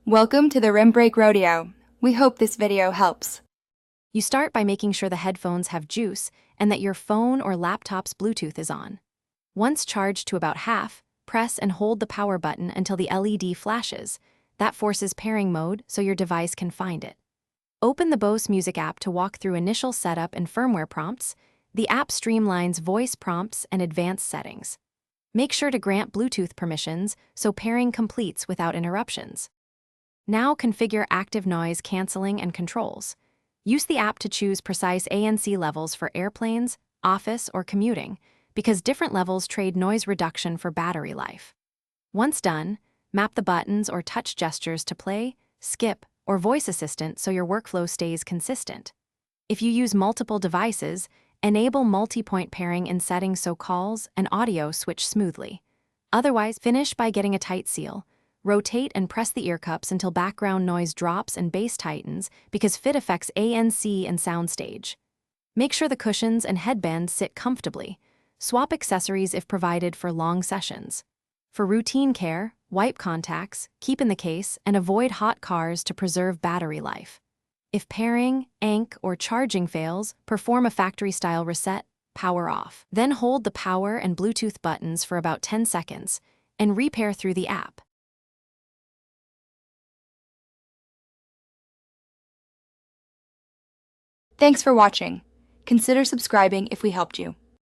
Welcome to the Rim Break Rodeo. We hope this video helps. You start by making sure the headphones have juice and that your phone or laptop's Bluetooth is on. Once charged to about half, press and hold the power button until the LED flashes. That forces pairing mode so your device can find it. Open the Bose Music app to walk through initial setup and firmware prompts. The app streamlines voice prompts and advanced settings. Make sure to grant Bluetooth permissions so pairing completes without interruptions. Now configure active noise cancelling and controls. Use the app to choose precise ANC levels for airplanes, office, or commuting, because different levels trade noise reduction for battery life. Once done, map the buttons or touch gestures to play, skip, or voice assistant so your workflow stays consistent. If you use multiple devices, enable multi-point pairing in settings so calls and audio switch smoothly. Otherwise, finish by getting a tight seal. Rotate and press the ear cups until background noise drops and bass tightens because fit affects ANC and soundstage. Make sure the cushions and headband sit comfortably. Swap accessories if provided for long sessions. For routine care, wipe contacts, keep in the case, and avoid hot cars to preserve battery life. If pairing, ANC, or charging fails, perform a factory-style reset, power off. Then hold the power and Bluetooth buttons for about 10 seconds and repair through the app. Thanks for watching. Consider subscribing if we helped you.